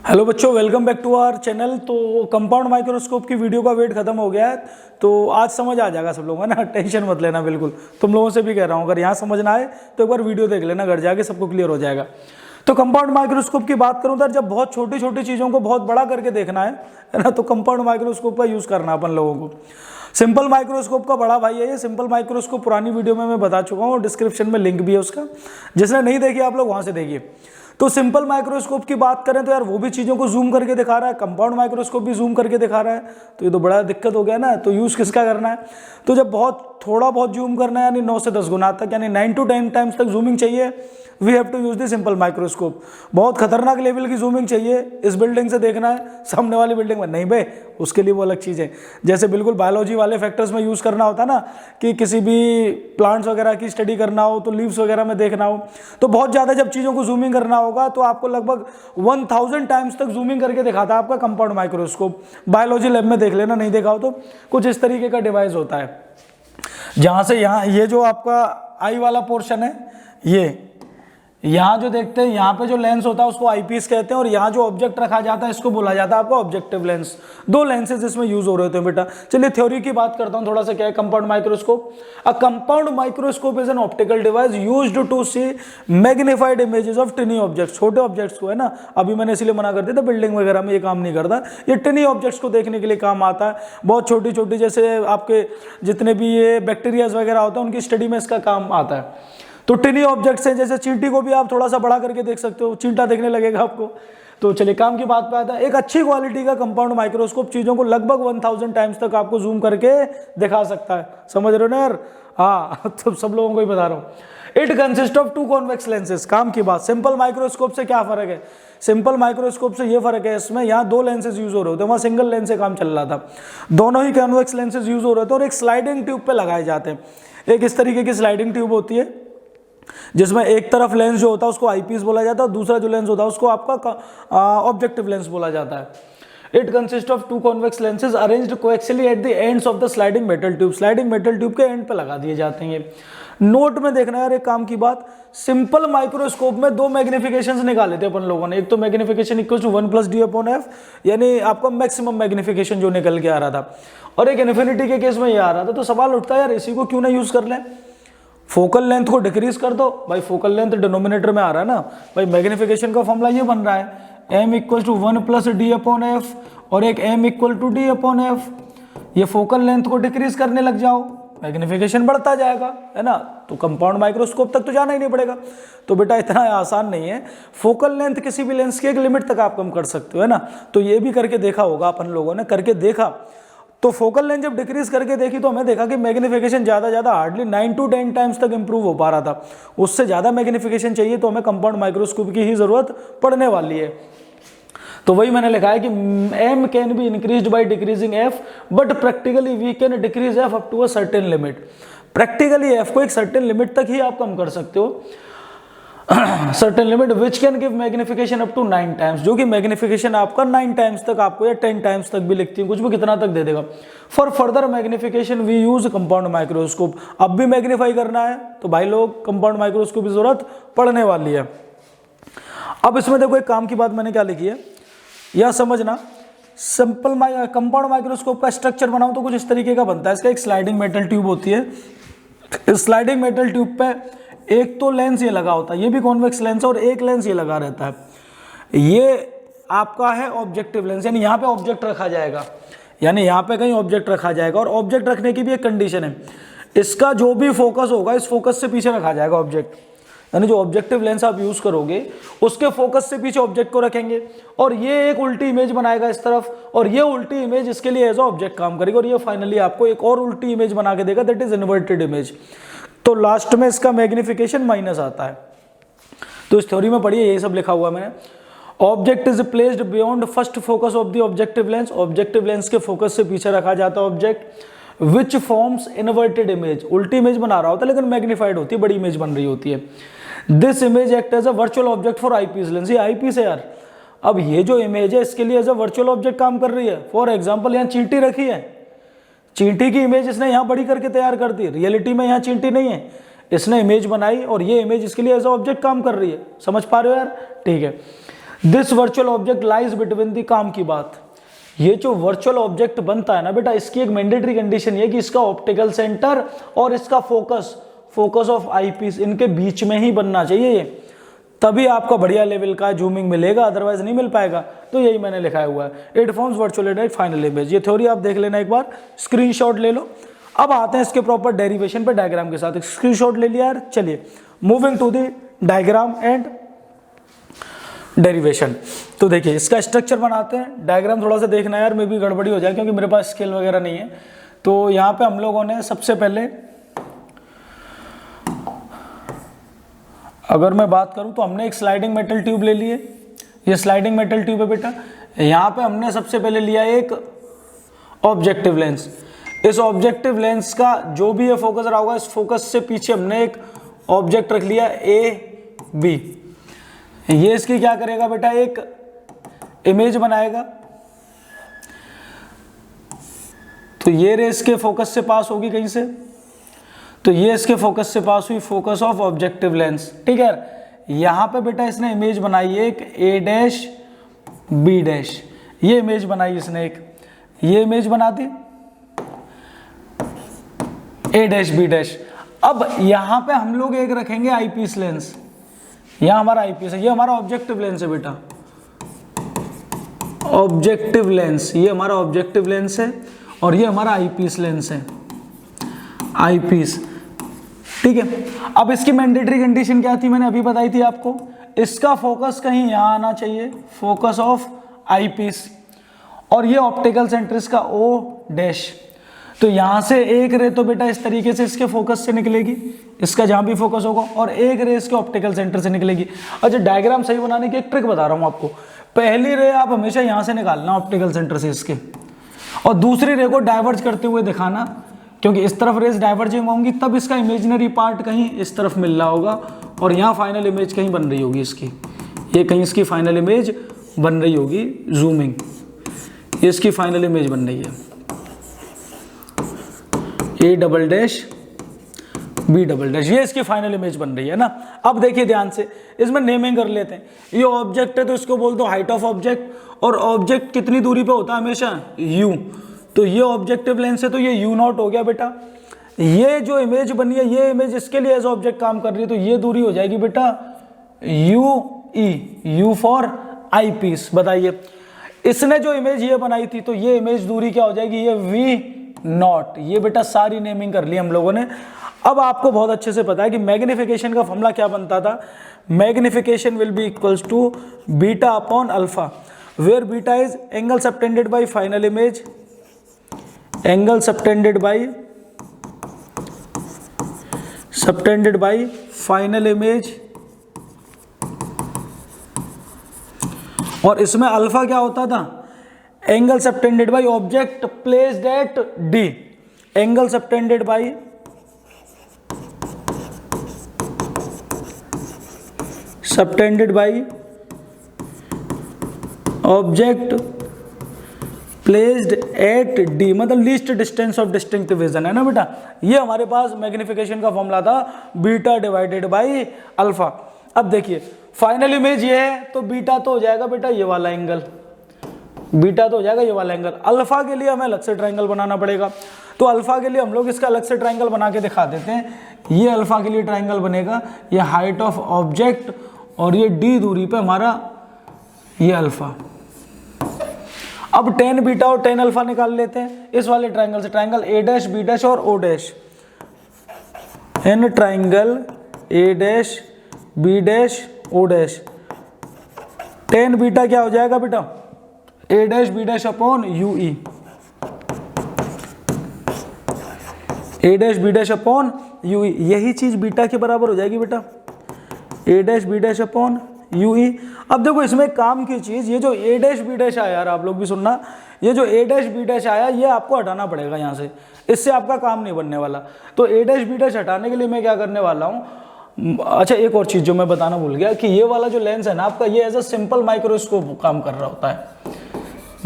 Hello बच्चों, welcome back to our channel. तो compound microscope की वीडियो का वेट खत्म हो गया है, तो आज समझ आ जाएगा सब लोगों को ना। टेंशन मत लेना, बिल्कुल तुम लोगों से भी कह रहा हूँ, अगर यहाँ समझ ना आए तो एक बार वीडियो देख लेना, घर जाके सबको क्लियर हो जाएगा। तो कंपाउंड माइक्रोस्कोप की बात करूँ तो जब बहुत छोटी छोटी चीज़ों को बहुत बड़ा करके देखना है ना, तो कंपाउंड माइक्रोस्कोप का यूज़ करना अपन लोगों को। सिंपल माइक्रोस्कोप का बड़ा भाई है ये। सिंपल माइक्रोस्कोप पुरानी वीडियो में मैं बता चुका हूँ, डिस्क्रिप्शन में लिंक भी है उसका, जिसने नहीं देखी आप लोग वहाँ से देखिए। तो सिंपल माइक्रोस्कोप की बात करें तो यार वो भी चीज़ों को जूम करके दिखा रहा है, कंपाउंड माइक्रोस्कोप भी जूम करके दिखा रहा है, तो ये तो बड़ा दिक्कत हो गया ना। तो यूज़ किसका करना है? तो जब थोड़ा बहुत जूम करना है, यानी 9 से 10 गुना तक, यानी 9 to 10 टाइम्स तक जूमिंग चाहिए, we have to use the simple microscope. बहुत खतरनाक लेवल की जूमिंग चाहिए, इस बिल्डिंग से देखना है, सामने वाली बिल्डिंग में नहीं भाई, उसके लिए वो अलग चीज़ है। जैसे बिल्कुल बायोलॉजी वाले फैक्टर्स में यूज़ करना होता है ना, कि किसी भी प्लांट्स वगैरह की स्टडी करना हो तो लीव्स वगैरह में देखना हो, तो बहुत ज़्यादा जब चीज़ों को जूमिंग करना होगा तो आपको लगभग 1000 टाइम्स तक जूमिंग करके दिखाता है आपका कंपाउंड माइक्रोस्कोप। बायोलॉजी लैब में देख लेना, नहीं देखा हो तो। कुछ इस तरीके का डिवाइस होता है, जहाँ से यहाँ ये जो आपका आई वाला पोर्शन है, ये यहाँ जो देखते हैं यहाँ पे जो लेंस होता है उसको आईपीस कहते हैं, और यहाँ जो ऑब्जेक्ट रखा जाता है इसको बोला जाता है आपका ऑब्जेक्टिव लेंस। दो लेंसेज इसमें यूज हो रहे होते हैं बेटा। चलिए थ्योरी की बात करता हूँ थोड़ा सा, क्या है compound microscope. A compound microscope is an optical device used to see magnified images of tiny objects. छोटे ऑब्जेक्ट्स को है ना, अभी मैंने इसलिए मना कर दिया था, बिल्डिंग वगैरह में ये काम नहीं करता, ये टिनी ऑब्जेक्ट्स को देखने के लिए काम आता है। बहुत छोटी छोटी, जैसे आपके जितने भी ये बैक्टीरियाज वगैरह होते हैं उनकी स्टडी में इसका काम आता है। तो टिनी ऑब्जेक्ट्स हैं, जैसे चींटी को भी आप थोड़ा सा बड़ा करके देख सकते हो, चींटा देखने लगेगा आपको। तो चलिए काम की बात पे आता है। एक अच्छी क्वालिटी का कंपाउंड माइक्रोस्कोप चीज़ों को लगभग 1000 टाइम्स तक आपको जूम करके दिखा सकता है। समझ रहे हो ना यार? हाँ, तो सब लोगों को ही बता रहा हूँ। It consist of 2 convex lenses. काम की बात, सिंपल माइक्रोस्कोप से क्या फर्क है? सिंपल माइक्रोस्कोप से ये फर्क है, इसमें यहाँ 2 लेंसेज यूज हो रहे होते हैं, वहाँ सिंगल लेंस से काम चल रहा था। दोनों ही कॉन्वेक्स लेंसेज यूज हो रहे थे और एक स्लाइडिंग ट्यूब पे लगाए जाते हैं। एक इस तरीके की स्लाइडिंग ट्यूब होती है, जिसमें एक तरफ लेंस जो होता है उसको आईपीस बोला जाता है, और दूसरा जो लेंस होता है उसको आपका ऑब्जेक्टिव लेंस बोला जाता है। It consist of 2 convex lenses arranged coaxially at the ends of the sliding metal tube. Sliding metal tube के एंड पे लगा दिए जाते हैं। नोट में देखना यार एक काम की बात, सिंपल माइक्रोस्कोप में 2 मैग्निफिकेशंस निकाले थे अपन लोगों ने। एक तो मैग्निफिकेशन इक्वल टू 1 + d/f, यानी आपका मैक्सिमम मैग्निफिकेशन जो निकल के आ रहा था, और एक इन्फिनिटी के केस में ये आ रहा था। तो सवाल उठता है यार इसी को क्यों ना यूज कर लें, फोकल लेंथ को डिक्रीज कर दो भाई। फोकल लेंथ डिनोमिनेटर में आ रहा है ना भाई, मैग्निफिकेशन का फॉर्मूला ये बन रहा है, m = 1 + d/f, और एक m = d/f। ये फोकल लेंथ को डिक्रीज करने लग जाओ, मैग्निफिकेशन बढ़ता जाएगा, है ना। तो कंपाउंड माइक्रोस्कोप तक तो जाना ही नहीं पड़ेगा। तो बेटा इतना आसान नहीं है, फोकल लेंथ किसी भी लेंस की एक लिमिट तक आप कम कर सकते हो, है ना। तो ये भी करके देखा होगा अपन लोगों ने, करके देखा। तो फोकल लेंथ जब डिक्रीज करके देखी तो हमें देखा कि मैग्निफिकेशन ज़्यादा हार्डली 9 to 10 टाइम्स तक इंप्रूव हो पा रहा था। उससे ज़्यादा मैग्निफिकेशन चाहिए तो हमें कंपाउंड माइक्रोस्कोप की ही ज़रूरत पड़ने वाली है। तो वही मैंने लिखा है कि m can be increased by decreasing f, but practically we can decrease f up to a certain limit. Practically f को एक सर्टेन लिमिट तक ही आप कम कर सकते हो, certain limit which can give magnification up to 9 times, जो कि magnification आपका 9 टाइम्स तक आपको या 10 टाइम्स तक भी लिखती है, कुछ भी कितना तक दे देगा। For further magnification we use compound microscope. अब भी मैग्नीफाई करना है तो भाई लोग कंपाउंड माइक्रोस्कोप की जरूरत पड़ने वाली है। अब इसमें देखो एक काम की बात मैंने क्या लिखी है, यह समझना। सिंपल कंपाउंड माइक्रोस्कोप का स्ट्रक्चर बनाओ तो कुछ इस तरीके का बनता है। इसका एक स्लाइडिंग मेटल ट्यूब होती है, इस स्लाइडिंग मेटल ट्यूब पे एक तो लेंस ये लगा होता है, ये भी कॉन्वेक्स लेंस है, और एक लेंस ये लगा रहता है। ये आपका है ऑब्जेक्टिव लेंस, यानी यहाँ पे ऑब्जेक्ट रखा जाएगा, यानी यहाँ पे कहीं ऑब्जेक्ट रखा जाएगा। और ऑब्जेक्ट रखने की भी एक कंडीशन है, इसका जो भी फोकस होगा इस फोकस से पीछे रखा जाएगा ऑब्जेक्ट, यानी जो ऑब्जेक्टिव लेंस आप यूज करोगे उसके फोकस से पीछे ऑब्जेक्ट को रखेंगे, और ये एक उल्टी इमेज बनाएगा इस तरफ, और ये उल्टी इमेज इसके लिए एज ऑब्जेक्ट काम करेगी, और ये फाइनली आपको एक और उल्टी इमेज बना के देगा, दैट इज इन्वर्टेड इमेज। तो लास्ट में इसका मैग्निफिकेशन माइनस आता है। तो इस थ्योरी में पढ़िए, यही सब लिखा हुआ मैंने। Object is placed beyond first focus of the objective lens. Objective lens के फोकस से पीछे रखा जाता है object which forms inverted image. उल्टी इमेज बना रहा होता है लेकिन मैग्नीफाइड होती है, बड़ी इमेज बन रही होती है। This image act as a virtual object for eyepiece lens. ये आईपीस है यार। अब ये जो इमेज है इसके लिए एज अ वर्चुअल ऑब्जेक्ट काम कर रही है। फॉर एग्जाम्पल यहाँ चींटी रखी है, चींटी की इमेज इसने यहाँ बड़ी करके तैयार कर दी, रियलिटी में यहाँ चींटी नहीं है, इसने इमेज बनाई और ये इमेज इसके लिए एज अ ऑब्जेक्ट काम कर रही है। समझ पा रहे हो यार? ठीक है। This virtual object lies between the, काम की बात, ये जो वर्चुअल ऑब्जेक्ट बनता है ना बेटा, इसकी एक मैंडेटरी कंडीशन ये कि इसका ऑप्टिकल सेंटर और इसका फोकस ऑफ आईपीस इनके बीच में ही बनना चाहिए ये, तभी आपका बढ़िया लेवल का जूमिंग मिलेगा, अदरवाइज नहीं मिल पाएगा। तो यही मैंने लिखा हुआ है, it forms virtual final image. ये थ्योरी आप देख लेना एक बार, स्क्रीनशॉट ले लो। अब आते हैं इसके प्रॉपर डेरिवेशन पे डायग्राम के साथ। स्क्रीनशॉट ले लिया यार, चलिए moving to the diagram and derivation. तो देखिए इसका स्ट्रक्चर बनाते हैं। डायग्राम थोड़ा सा देखना यार, मे भी गड़बड़ी हो जाए क्योंकि मेरे पास स्केल वगैरह नहीं है। तो यहाँ पे हम लोगों ने सबसे पहले, अगर मैं बात करूँ तो हमने एक स्लाइडिंग मेटल ट्यूब ले ली है, ये स्लाइडिंग मेटल ट्यूब है बेटा। यहाँ पे हमने सबसे पहले लिया एक ऑब्जेक्टिव लेंस। इस ऑब्जेक्टिव लेंस का जो भी ये फोकस रहा होगा, इस फोकस से पीछे हमने एक ऑब्जेक्ट रख लिया ए बी। ये इसकी क्या करेगा बेटा, एक इमेज बनाएगा। तो ये रे इसके फोकस से पास होगी कहीं से, तो ये इसके फोकस से पास हुई, फोकस ऑफ ऑब्जेक्टिव लेंस, ठीक है। यहां पे बेटा इसने इमेज बनाई है एक ए डैश बी डैश, ये इमेज बनाई इसने एक, ये इमेज बना दी ए डैश बी डैश। अब यहां पे हम लोग एक रखेंगे आईपीस लेंस, यहां हमारा आईपीस है, ये हमारा ऑब्जेक्टिव लेंस है बेटा, ऑब्जेक्टिव लेंस, ये हमारा ऑब्जेक्टिव लेंस है और ये हमारा आईपीस लेंस है, आईपीस, ठीक है। अब इसकी मैंडेटरी कंडीशन क्या थी, मैंने अभी बताई थी आपको, इसका फोकस कहीं यहां आना चाहिए, फोकस ऑफ आईपीस, और ये ऑप्टिकल सेंटर इसका ओ डैश। तो यहां से एक रे तो बेटा इस तरीके से इसके फोकस से निकलेगी, इसका जहां भी फोकस होगा, और एक रे इसके ऑप्टिकल सेंटर से निकलेगी। अच्छा, डायग्राम सही बनाने की एक ट्रिक बता रहा हूं आपको। पहली रे आप हमेशा यहां से निकालना ऑप्टिकल सेंटर से इसके, और दूसरी रे को डाइवर्ज करते हुए दिखाना, क्योंकि इस तरफ रेस डाइवर्जिंग होंगी तब इसका इमेजिनरी पार्ट कहीं इस तरफ मिल रहा होगा और यहाँ फाइनल इमेज कहीं बन रही होगी इसकी, ये कहीं इसकी फाइनल इमेज बन रही होगी, जूमिंग, ये इसकी फाइनल इमेज बन रही है, A double dash B double dash, ये इसकी फाइनल इमेज बन रही है ना। अब देखिए ध्यान से, इसमें नेमिंग कर लेते हैं। ये ऑब्जेक्ट है तो इसको बोल दो हाइट ऑफ ऑब्जेक्ट, और ऑब्जेक्ट कितनी दूरी पे होता है हमेशा, यू। तो ये ऑब्जेक्टिव लेंस है तो ये यू नॉट हो गया बेटा। ये जो इमेज बनी है, ये इमेज इसके लिए एज ऑब्जेक्ट काम कर रही है, तो ये दूरी हो जाएगी बेटा U E, U for eyepiece. बताइए, इसने जो इमेज ये बनाई थी तो ये इमेज दूरी क्या हो जाएगी, ये वी नॉट। ये बेटा सारी नेमिंग कर ली हम लोगों ने। अब आपको बहुत अच्छे से पता है कि मैग्निफिकेशन का फॉर्मूला क्या बनता था, magnification will be equals to beta upon alpha, where beta is angle subtended by final image, angle subtended by final image, और इसमें अल्फा क्या होता था, angle subtended by object placed at D, angle subtended by object placed at D, मतलब least distance of distinctive vision है ना बेटा। ये हमारे पास मैग्निफिकेशन का फॉर्मूला था, बीटा डिवाइडेड बाय अल्फा। अब देखिए फाइनल इमेज ये है तो बीटा तो हो जाएगा बेटा ये वाला एंगल, बीटा तो हो जाएगा ये वाला एंगल। अल्फा के लिए हमें अलग से ट्रायंगल बनाना पड़ेगा, तो अल्फा के लिए हम लोग इसका अलग से ट्रायंगल बना के दिखा देते हैं। ये अल्फा के लिए ट्रायंगल बनेगा, ये हाइट ऑफ ऑब्जेक्ट और ये डी दूरी पे हमारा ये अल्फा। अब टेन बीटा और टेन अल्फा निकाल लेते हैं इस वाले ट्रायंगल से, triangle A dash B dash और O dash, in triangle A dash B dash O dash. Tan beta क्या हो जाएगा बेटा, A dash B dash upon U E, A dash B dash upon U E, यही चीज beta के बराबर हो जाएगी बेटा, A dash B dash upon U E. अब देखो इसमें काम की चीज, ये जो ए डैश बी डैश आया यार, आप लोग भी सुनना, ये जो ए डैश बी डैश आया ये आपको हटाना पड़ेगा यहाँ से, इससे आपका काम नहीं बनने वाला। तो ए डैश बी डैश हटाने के लिए मैं क्या करने वाला हूँ, अच्छा एक और चीज जो मैं बताना भूल गया कि ये वाला जो लेंस है ना आपका, ये एज अ सिंपल माइक्रोस्कोप काम कर रहा होता है।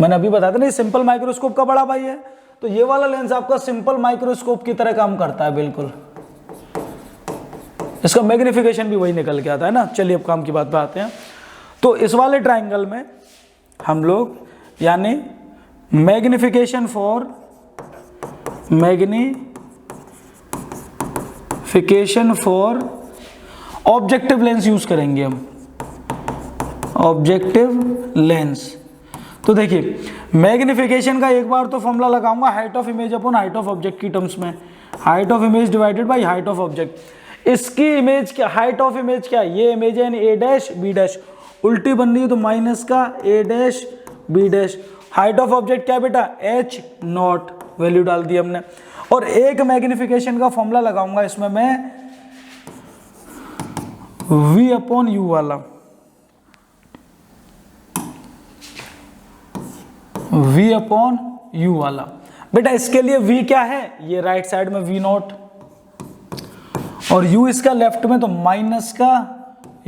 मैंने अभी बताया था ना, ये सिंपल माइक्रोस्कोप का बड़ा भाई है, तो ये वाला लेंस आपका सिंपल माइक्रोस्कोप की तरह काम करता है बिल्कुल, इसका मैग्निफिकेशन भी वही निकल के आता है ना। चलिए अब काम की बात पे आते हैं। तो इस वाले ट्राइंगल में हम लोग यानी magnification for objective lens use करेंगे हम, ऑब्जेक्टिव लेंस। तो देखिए मैग्निफिकेशन का एक बार तो फॉर्मूला लगाऊंगा height of image upon height of object की टर्म्स में, height of image divided by height of object. इसकी इमेज क्या, हाइट ऑफ इमेज क्या, ये इमेज है ए डैश बी डैश, उल्टी बन रही है तो माइनस का A dash B dash. Height of object क्या बेटा, एच नॉट, वैल्यू डाल दी हमने। और एक मैग्निफिकेशन का फॉर्मूला लगाऊंगा इसमें मैं v अपॉन यू वाला, v अपॉन यू वाला। बेटा इसके लिए v क्या है, ये राइट साइड में v नॉट और u इसका लेफ्ट में तो माइनस का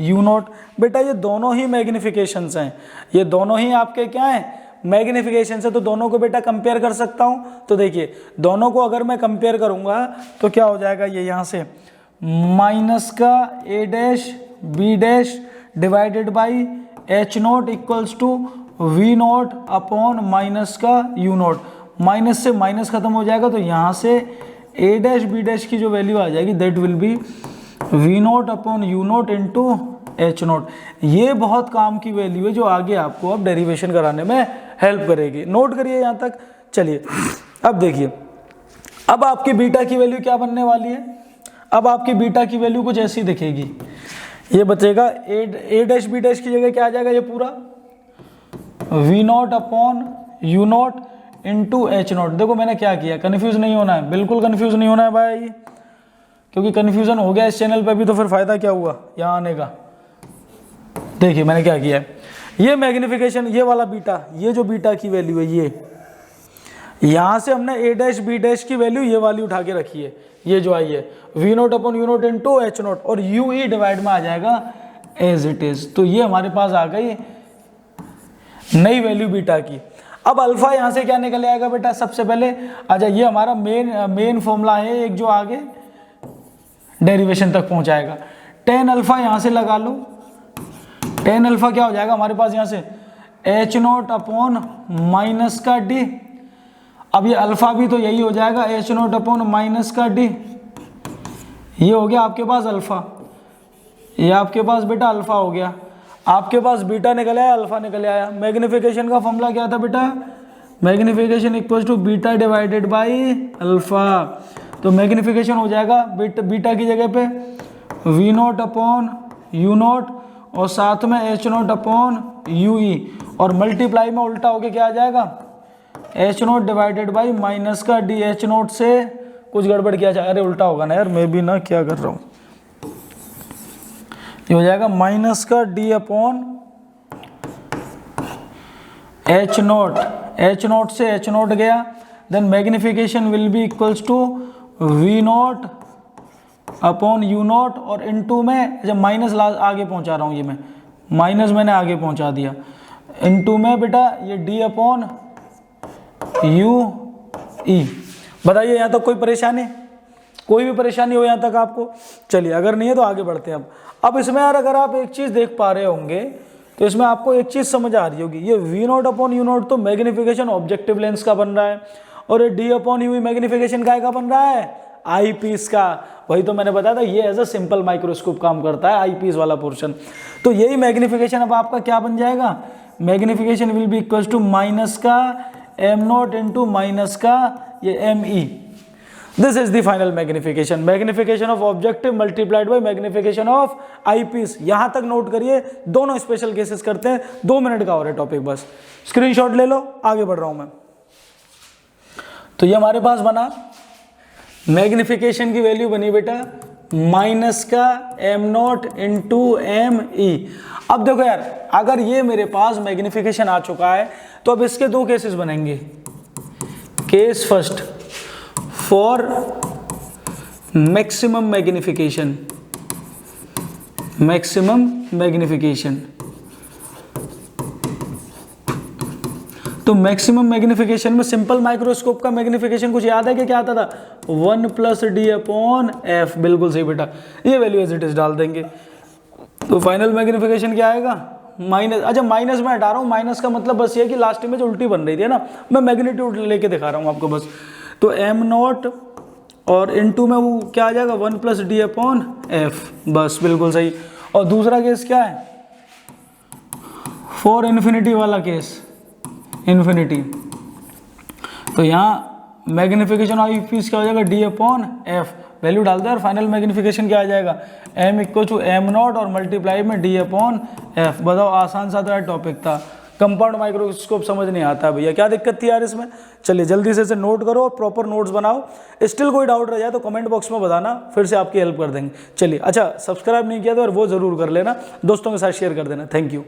u नॉट। बेटा ये दोनों ही मैग्निफिकेशंस हैं, ये दोनों ही आपके क्या हैं, मैग्निफिकेशन से। तो दोनों को बेटा कंपेयर कर सकता हूं। तो देखिए दोनों को अगर मैं कंपेयर करूंगा तो क्या हो जाएगा, ये यहां से माइनस का A dash B dash divided by H not equals to V not upon minus का यू नॉट। माइनस से माइनस खत्म हो जाएगा तो यहाँ से ए डैश बी डैश की जो वैल्यू आ जाएगी that will be V not upon U nought into H nought. ये बहुत काम की वैल्यू है जो आगे आपको अब डेरिवेशन कराने में हेल्प करेगी। नोट करिए यहाँ तक। चलिए अब देखिए, अब आपकी बीटा की वैल्यू क्या बनने वाली है, अब आपकी बीटा की वैल्यू कुछ ऐसी दिखेगी, ये बचेगा ए डैश बी डैश की जगह क्या आ जाएगा, ये पूरा V not upon U nought into H nought. देखो मैंने क्या किया, कन्फ्यूज नहीं होना है, बिल्कुल कन्फ्यूज नहीं होना है भाई, क्योंकि कन्फ्यूजन हो गया इस चैनल पे भी तो फिर फायदा क्या हुआ यहाँ आने का। देखिए मैंने क्या किया है, ये मैग्निफिकेशन, ये वाला बीटा, ये जो बीटा की वैल्यू है ये, यहाँ से हमने ए डैश बी डैश की वैल्यू ये वाली उठा के रखी है, ये जो आई है V nought upon U nought into H nought, और यू ई डिवाइड में आ जाएगा एज इट इज। तो ये हमारे पास आ गई नई वैल्यू बीटा की। अब अल्फा यहाँ से क्या निकल आएगा बेटा, सबसे पहले अच्छा ये हमारा मेन फॉर्मूला है एक जो आगे डेरिवेशन तक पहुँचाएगा। टेन अल्फा यहाँ से लगा लो, टेन अल्फा क्या हो जाएगा हमारे पास यहाँ से एच नोट अपॉन माइनस का डी। अब ये अल्फा भी तो यही हो जाएगा एच नोट अपॉन माइनस का डी, ये हो गया आपके पास अल्फा, ये आपके पास बेटा अल्फा हो गया। आपके पास बीटा निकल आया, अल्फा निकल आया। मैग्निफिकेशन का फॉर्मूला क्या था बेटा, magnification equals to beta divided by alpha. तो मैग्निफिकेशन हो जाएगा बीटा की जगह पे V nought upon U nought और साथ में H nought upon U E, और मल्टीप्लाई में उल्टा होके क्या आ जाएगा H nought divided by minus का डी एच नोट से कुछ गड़बड़ किया जाए, अरे उल्टा होगा ना यार, मैं भी ना क्या कर रहा हूँ, ये हो जाएगा माइनस का डी अपॉन एच नोट से एच नोट गया, then magnification will be equals to V nought upon U nought, और इनटू में जब माइनस आगे पहुंचा रहा हूँ, ये मैं माइनस मैंने आगे पहुंचा दिया, इनटू में बेटा ये डी अपॉन यू ई। बताइए यहाँ तक कोई परेशानी, कोई भी परेशानी हो यहाँ तक आपको? चलिए अगर नहीं है तो आगे बढ़ते हैं। अब इसमें यार अगर आप एक चीज़ देख पा रहे होंगे तो इसमें आपको एक चीज़ समझ आ रही होगी, ये V nought upon U nought तो मैग्निफिकेशन ऑब्जेक्टिव लेंस का बन रहा है, और ये डी अपॉन यू मैग्निफिकेशन का बन रहा है आई पीस का। वही तो मैंने बताया था, ये एज अ सिंपल माइक्रोस्कोप काम करता है आई पीस वाला पोर्शन। तो यही मैग्निफिकेशन अब आपका क्या बन जाएगा, magnification will be equals to minus का एम नोट इंटू माइनस का ये M E. This is the final magnification, magnification of objective multiplied by magnification of eyepiece. यहां तक नोट करिए, दोनों स्पेशल केसेस करते हैं, 2 मिनट का और है टॉपिक, बस स्क्रीनशॉट ले लो, आगे बढ़ रहा हूं मैं। तो ये हमारे पास बना मैग्निफिकेशन की वैल्यू बनी बेटा माइनस का M nought into M E. अब देखो यार अगर ये मेरे पास मैग्निफिकेशन आ चुका है तो अब इसके 2 केसेस बनेंगे। Case first for maximum magnification, तो मैक्सिमम मैग्निफिकेशन में सिंपल माइक्रोस्कोप का मैग्निफिकेशन कुछ याद है कि क्या आता था, 1 प्लस डी अपॉन एफ। बिल्कुल सही बेटा, ये वैल्यू एज इट इज डाल देंगे। तो फाइनल मैग्निफिकेशन क्या आएगा माइनस, अच्छा माइनस में हटा रहा हूँ, माइनस का मतलब बस ये कि लास्ट में जो उल्टी बन रही थी ना, मैं मैग्नीट्यूड लेके दिखा रहा हूँ आपको बस। तो एम नॉट और इनटू में वो क्या आ जाएगा 1 + d/f, बस बिल्कुल सही। और दूसरा केस क्या है, फॉर इन्फिनिटी वाला केस, इन्फिनिटी, तो यहाँ मैग्निफिकेशन ऑफ पीस क्या हो जाएगा d/f, वैल्यू डाल दो और फाइनल मैग्निफिकेशन क्या आ जाएगा m = m0 और मल्टीप्लाई में d/f। बताओ, आसान सा तो टॉपिक था। कंपाउंड माइक्रोस्कोप समझ नहीं आता भैया, क्या दिक्कत थी यार इसमें। चलिए जल्दी से इसे नोट करो और प्रॉपर नोट्स बनाओ। स्टिल कोई डाउट रह जाए तो कमेंट बॉक्स में बताना, फिर से आपकी हेल्प कर देंगे। चलिए, अच्छा सब्सक्राइब नहीं किया तो वो जरूर कर लेना, दोस्तों के साथ शेयर कर देना। Thank you.